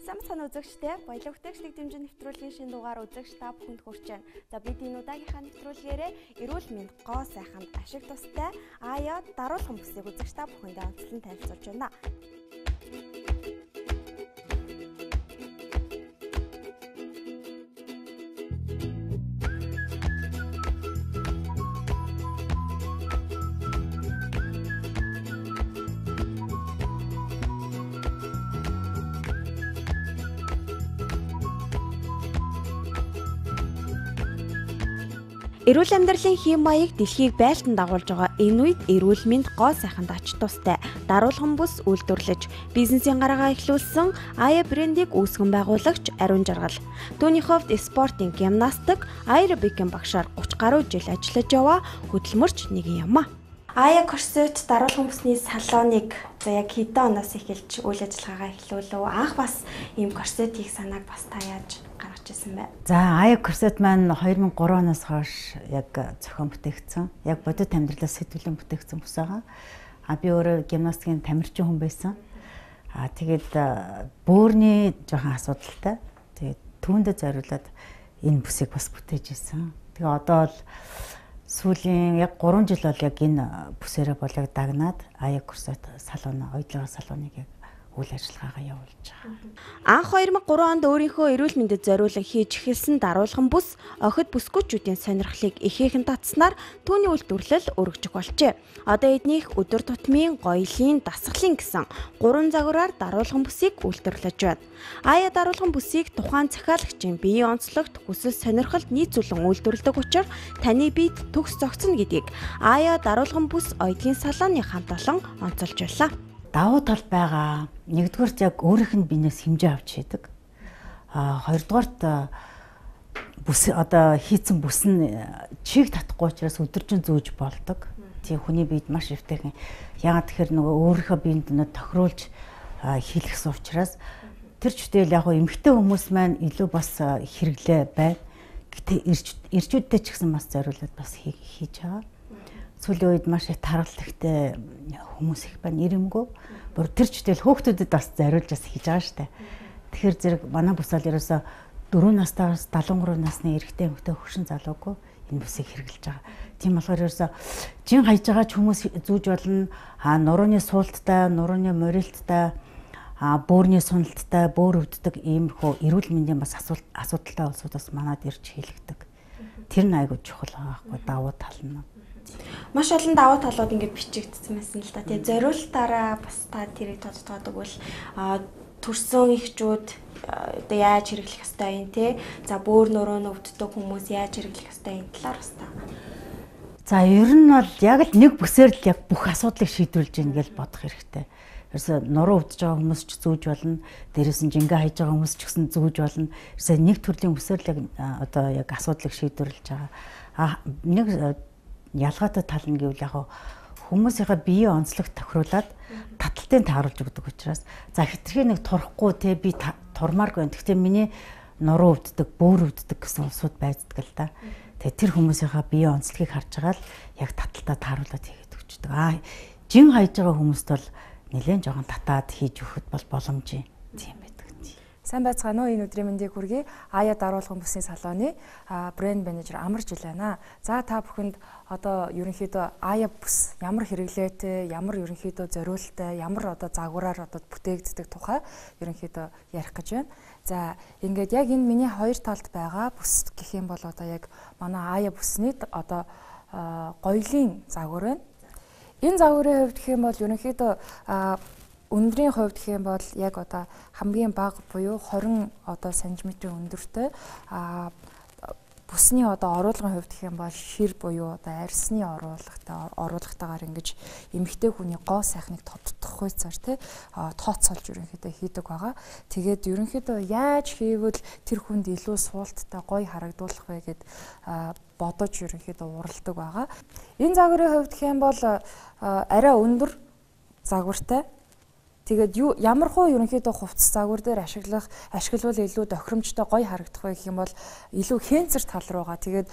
Сайн үзэгчдээ баялаг бүтээгчлэг дэмжин нэвтрүүлгийн шинэ дугаар үзэгч та бүхэнд хүрч байна. За бид энэ удаагийнхаа нэвтрүүлгээрээ эрүүл мэнд гоо сайханд ашиг тустай аяа даруулгын бүсийг үзэгч та бүхэндээ онцлон танилцуулж байна. Эрүүл амьдралын хэм маяг дэлхийг байлдан дагуулж байгаа энэ үед эрүүл мэнд гоо сайханд ач тустай даруулгын бүс үйлдвэрлэж бизнесийн гарагаа эхлүүлсэн аяа брендийг үүсгэн байгуулагч Ариун Жаргал. Түүний хувьд спортын гимнастик, аэробикийн багшаар 30 гаруй жил ажиллаж яваа хөдөлмөрч нэгэн юм. Аяа корсет даруулгын бүсний салоныг яг хэдэн оноос эхэлж үйл ажиллагаагаа эхлүүлв. Анх бас ийм корсетийг санааг бас та яаж гаргаж ирсэн бэ? За аяа корсет маань 2003 оноос хойш яг зохион бүтээгдсэн. Яг бодит амьдралаас сэтгүүлэн бүтээгдсэн бүс байгаа. Би өөрөө гимнастикийн тамирчин хүн байсан. Тэгээд бөөрийн жоохон асуудалтай. Тэгээд түүндээ зориулаад энэ бүсийг бас бүтээж ирсэн. Тэгээ одоо бол сүүлийн яг 3 жил бол яг энэ бүсээрээ бол яг дагнаад аяа корсет салон, оюутлын салоныг яг үйл ажиллагаагаа явуулж байгаа. Анх 2003 онд өөрийнхөө эрүүл мэндэд зориулан хийж эхэлсэн даруулгын бүс охид бүсгүйчүүдийн сонирхлыг ихээхэн татснаар түүний үйлдвэрлэл өргөжих болжээ. Одоо эднийх өдөр тутмын гоёлын, дасгалын гэсэн 3 загвараар даруулгын бүсийг үйлдвэрлэж байна. Аяа даруулгын бүсийг тухайн захиалагчийн биеийн онцлогт хүсэл сонирхолд нийцүүлэн үйлдвэрлэдэг учраас таны биед төгс зогцно гэдгийг аяа даруулгын бүс оюутгийн салооны хамт олон онцолж байлаа. Давуу тал байгаа. Нэгдүгээрт яг өөрийнх нь биенээс хэмжээ авч хийдэг. Хоёрдугаарт бүс одоо хийцэн бүс нь чиг татахгүй учраас өдөржин зүүж болдог. Тийм хүний биед маш эвтэйхэн. Яагаад тэгэхээр нөгөө өөрийнхөө биед нэ тохируулж хийлгэсэн учраас тэр чүтэл яг эмэгтэй хүмүүс маань илүү бас хэрэглээ байна. Гэтэ эрчүүдтэй ч гэсэн бас зориулаад бас хийж байгаа. Сүүлийн үед маш их тархалтай хүмүүс их байна, ирэмгүй. Бүр тэр читэл хөөхтүүдэд бас зориулж бас хийж байгаа штэ. Тэгэхээр зэрэг манай бүс бол ерөөсө 4 настайгаас 73 насны эрэгтэй эмэгтэй хөгшин залуугүй энэ бүсийг хэрэглэж байгаа. Тийм болохоор ерөөсө жин хайж байгаа ч хүмүүс зүүж болно. Нурууны суулттай, нурууны морилттай, бөөрийн суналттай, бөөр өвддөг иймэрхүү эрүүл мэндийн бас асуудалтай улсуудаас манад ирж хийлгдэг. Тэр нь айгүй чухал байгаа байхгүй давуу тал нь. Маш олон давуу талууд ингээд бичигдсэн байсан л та. Тэгээ зориулалтаараа бас та тэрийг тодтогдоод өгвөл төрсөн эхчүүд одоо яаж хэрэглэх ёстой юм те. За бөөр нуруу өвддөг хүмүүс яаж хэрэглэх ёстой энэ талаар бас та. За ер нь бол яг л нэг бүсээр л яг бүх асуудлыг шийдвэрлэж ийн гэж бодох хэрэгтэй. Ерөөсө нуруу өвдөж байгаа хүмүүс ч зүүж болно. Дээрээс нь жингээ хайж байгаа хүмүүс ч гэсэн зүүж болно. Ерөөсө нэг төрлийн бүсээр л яг одоо яг асуудлыг шийдвэрлэж байгаа. Нэг ялгаатай тал нь гэвэл яг хүмүүсийнхээ биеийн онцлогт тохируулаад таталтын тааруулж өгдөг учраас за хитрхи нэг турахгүй те би турмааргүй байна. Гэхдээ миний нуруу өвддөг, бөөр өвддөг гэсэн улсууд байдаг л да. Тэгээ тэр хүмүүсийнхээ биеийн онцлогийг харж байгаа л яг таталтаа тааруулаад хийгээд өгчдөг. Жин хайж байгаа хүмүүст бол нэлээд жоохон татаад хийж өгөхөд бол боломж юм. Тийм байдаг. Сайн байцгаана уу, энэ өдрийн мэндийг хүргэе. Аяа даруулгын бүсний салооны брэнд менежер Амар жил байна. За та бүхэнд одоо ерөнхийдөө аяа бүс ямар хэрэглээтэй, ямар ерөнхийдөө зориулттай, ямар одоо загвараар одоо бүтээгддэг тухай ерөнхийдөө ярих гэж байна. За ингээд яг энэ миний хоёр талд байгаа бүс гэх юм бол одоо яг манай аяа бүсний одоо гоёлын загвар байна. Энэ загварын хувьд гэх юм бол ерөнхийдөө өндрийн хувьд гэх юм бол яг одоо хамгийн бага буюу 20 одоо сантиметрийн өндөртэй бүсний одоо оруулгын хувьд гэх юм бол шир буюу одоо арьсны оруулгатайгаар ингэж эмэгтэй хүний гоо сайхныг тодтох хуйцаар тий тооцоолж ерөнхийдөө хийдэг байгаа. Тэгээд ерөнхийдөө яаж хийвэл тэр хүнд илүү суулттай гоё харагдуулах вэ гэд бодож ерөнхийдөө уралдаг байгаа. Энэ загварын хувьд гэх юм бол арай өндөр загвартай. Тэгээд ямар хуу ерөнхийдөө хувцас загвар дээр ашиглавал илүү тохиромжтой гоё харагдах вэ гэх юм бол илүү хэнцэр тал руугаа. Тэгээд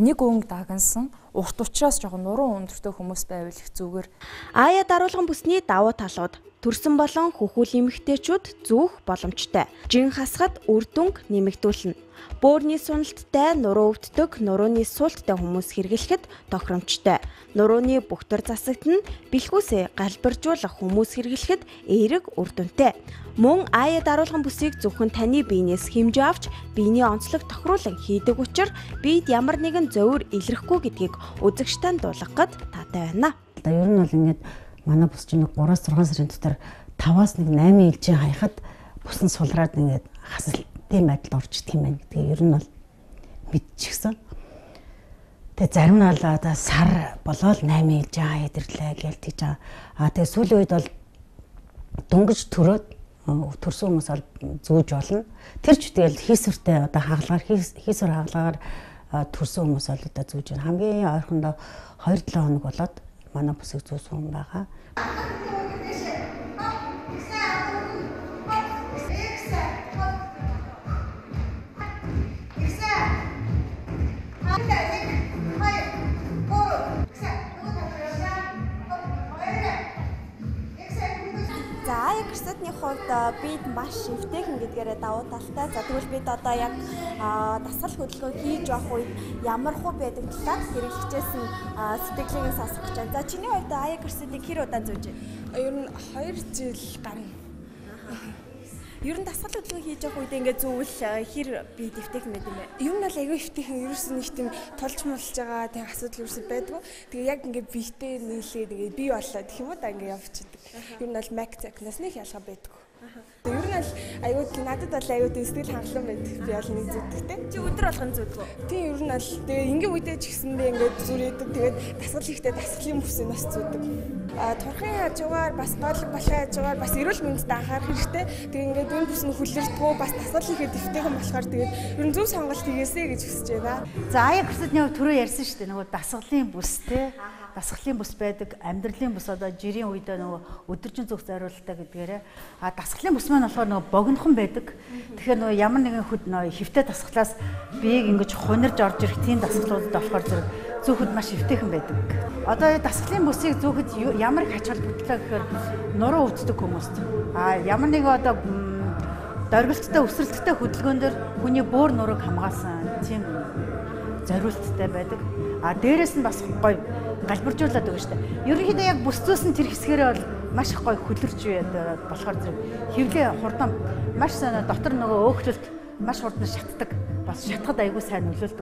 нэг өнгө дагнсан урт учраас жоохон нуруу өндөртэй хүмүүс байвал их зүгээр. Аяа даруулгын бүсний давуу талууд төрсөн болон хөхүүл эмэгтэйчүүд зүүх боломжтой. Жин хасахад үр дүнг нэмэгдүүлнэ. Бөөрийн суналттай, нуруу өвддөг, нурууны суулттай хүмүүс хэрэглэхэд тохиромжтой. Нурууны бүхтэр засагт нь бэлхүүсээ галбиржуулах хүмүүс хэрэглэхэд эерэг үр дүнтэй. Мөн аяа даруулгын бүсийг зөвхөн таны биенээс хэмжээ авч биений онцлог тохируулан хийдэг учраас биед ямар нэгэн зовир илэрхгүй гэдгийг үзэгчтэнд дуулгахад таатай байна. Ер нь бол ингээд манай бус чинь 3-6 сарын дотор 5-8 ээлжийн хаяхад бус нь сулраад ингээд хасалтын байдалд орчдөг юм байна гэдгийг ер нь бол мэдчихсэн. Тэгээ зарим нь бол одоо сар болоод 8 ээлжийн хаяад ирлээ гэж тэгж байгаа. Тэгээ сүүлийн үед бол дөнгөж төрөөд төрсөн хүмүүс бол зүүж болно. Тэр ч тэгэл хийсвэртэй одоо хийсвэр хагалгаар төрсөн хүмүүс бол одоо зүүж байна. Хамгийн ойрхондоо 2-7 хоног болоод манай бусыг зүүсэн хүн байгаа. Гэрсэтний хувьд бид маш эвтэйхэн гэдгээрээ давуу талтай. За тэгвэл бид одоо яг дасгал хөдөлгөөн хийж явах үед ямар хөө байдаг талаар хэрэглэгчээс нь сэтгэлийг сонсох гэж байна. За чиний хувьд аяа гэрсэтийг хэр удаа зүүж байна? Ер нь 2 жил гарна. Ер нь дасгал хөдөлгөөн хийж явах үед ингээд зүүвэл хэр би эвтэйхэн байд юм бэ? Ер нь бол айгүй эвтэйхэн ерөөсөн нэг тийм тулж мулж байгаа тийм асуудал ерөөсөн байдгүй. Тэгээ яг ингээд биетэй нийлээд ингээд бий болоод гэх юм уу да ингээд явчихдаг. Ер нь бол Mac Tech-наас нэг ялгаа байдгүй. Ер нь бол аюул надад бол аюул сэтгэл хангалуун байдаг. Би бол нэг зүтгэдэг. Чи өдөр болгон зүтгэв үү? Тийм ер нь бол тэгээ ингийн үедээ ч гэсэндээ ингээд зүрээдэг. Тэгээд дасгал ихтэй дасгалын бүсээ нас зүдэг. Турхын хажуугаар бас гоолог болохын хажуугаар бас эрүүл мэндэд анхаарах хэрэгтэй. Тэгээ ингээд энэ бүс нь хүлэрдэггүй бас дасгал ихэд дэвтэйхэн болохоор тэгээд ер нь зөв сонголт хийгээсэй гэж хүсэж байна. За аяа гэрсэтний түрүү ярьсан шүү дээ. Нөгөө дасгалын бүс те. Дасгалын бүс байдаг, амьдралын бүс одоо жирийн үедээ нөгөө өдөржин зүг зориулалтаа гэдгээрээ дасгалын бүс маань болохоор нөгөө богинохон байдаг. Тэгэхээр нөгөө ямар нэгэн нөгөө хэвтэй дасгалаас биеийг ингэж хунирж орж ирэх тийм дасгалуудад болохоор зэрэг зүүхэд маш эвтэйхэн байдаг. Одоо дасгалын бүсийг зүүхэд ямар их ач холбогдолтой гэхээр нуруу өвддөг хүмүүст. Ямар нэгэн одоо дөргөлттэй өсрэлттэй хөдөлгөөн дээр хүний бөөр нурууг хамгаалсан тийм зориулттай байдаг. Дээрээс нь бас гоё галбиржуулаад өгнө шүү дээ. Ерөнхийдөө яг бүс зүүсэн тэр хэсгээрээ бол маш их гоё хөлөрч болохоор зэрэг хөвлөө хурдан маш сайн дотор нөгөө өөхлөлт маш хурдан шатдаг. Бас шатахад айгүй сайн нөлөөлдөг.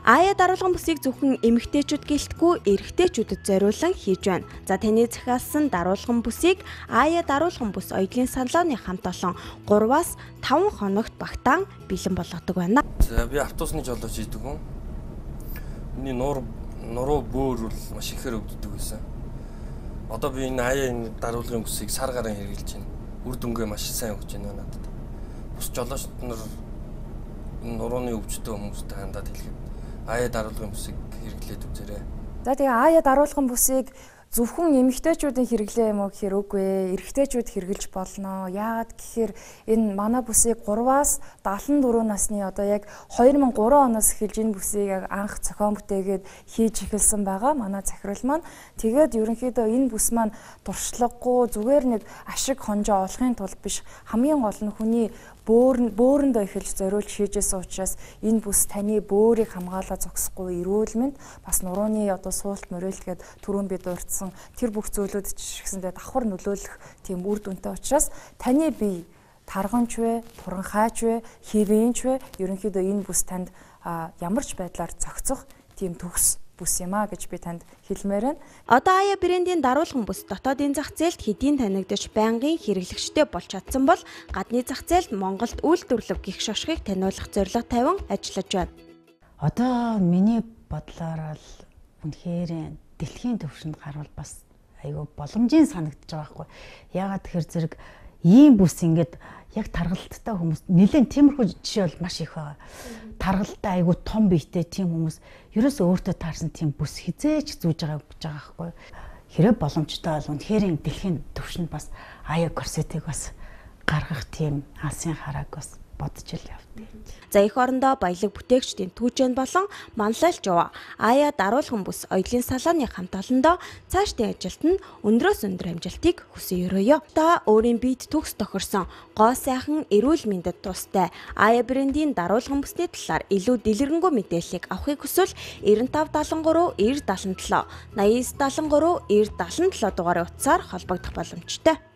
Аяа даруулгын бүсийг зөвхөн эмэгтэйчүүд гэлтгүй эрэгтэйчүүдэд зориулан хийж байна. За таны захиалсан даруулгын бүсийг аяа даруулгын бүс оёдлын салооны хамт олон 3-5 хоногт багтаан бэлэн болгодог байна. За би автобусны жолооч хийдэг хүн. Миний нуруу бөөр бол маш ихээр өвддөг байсан. Одоо би энэ аяа энэ даруулгын бүсийг сар гарan хэрэгжилж байна. Үр дүнгээ маш сайн өгч байна надад. Бус жолоочд нар нурууны өвчтөе хүмүүстэй хандаад хэлэхэд аяа даруулгын бүсийг хэрэглээд үзээрэй. За тэгээ аяа даруулгын бүсийг зөвхөн эмэгтэйчүүдийн хэрэглээ юм уу гэхээр үгүй ээ. Эрэгтэйчүүд хэрэглэж болно. Яагаад гэхээр энэ манай бүсийг 3-аас 74 насны одоо яг 2003 оноос эхэлж энэ бүсийг яг анх зохион бүтээгээд хийж эхэлсэн байгаа. Манай захирал маань тэгээд ерөнхийдөө энэ бүс маань туршлагагүй зүгээр нэг ашиг хонжоо олохын тулд биш, хамгийн гол нь хүний бөөрөндөө эхэлж зориулж хийжсэн учраас энэ бүс таны бөөрийг хамгаалаа зогсохгүй эрүүл мэнд бас нурууны одоо суулт мөрөөлт гээд түрүүн би дурдсан тэр бүх зүйлүүд ч гэсэндээ давхар нөлөөлөх тийм үр дүнтэй учраас таны бие тарганч вэ, туранхайч вэ, хэвэнч вэ ерөнхийдөө энэ бүс танд ямар ч байдлаар зохицох тийм төгс бүс юм а гэж би танд хэлмээр байна. Одоо аяа брендийн даруулгын бүс дотоодын зах зээлд хэдийн танигдж байнгын хэрэглэгчтэй болж чадсан бол гадны зах зээлд Монголд үйлдвэрлэх гих шошгыг таниулах зорилго тавин ажиллаж байна. Одоо миний бодлоор л үнэхээр дэлхийн түвшинд гарвал бас айгүй боломжийн санагдаж байгаа байхгүй. Яагаад тэгэхээр зэрэг ийм бүс ингээд яг таргалттай хүмүүс нэлээд тиймэрхүү жишээ бол маш их байгаа. Таргалттай айгу том биетэй тийм хүмүүс ерөөсөө өөртөө таарсан тийм бүс хизээж зүүж байгаа гэж байгаа байхгүй. Хэрэг боломжтой бол үнэхээр дэлхийн төвшөнд бас аяа корсетыг бас гаргах тийм алсын харааг бас бодож ил явдیں۔ За эх орондоо баялаг бүтээгчдийн түүжэн болон манлайлч яваа аяа даруулган бүс оёлын салааны хамт олондоо цаашдын ажилд нь өндрөөс өндөр амжилтыг хүсье өрөөё. Та өөрийн биед төгс тохирсон гоо сайхан эрүүл мэндэд тустай аяа брендийн даруулган бүсний талаар илүү дэлгэрэнгүй мэдээллийг авахыг хүсвэл 9573 9077 8973 9077 дугаарын утсаар холбогдох боломжтой.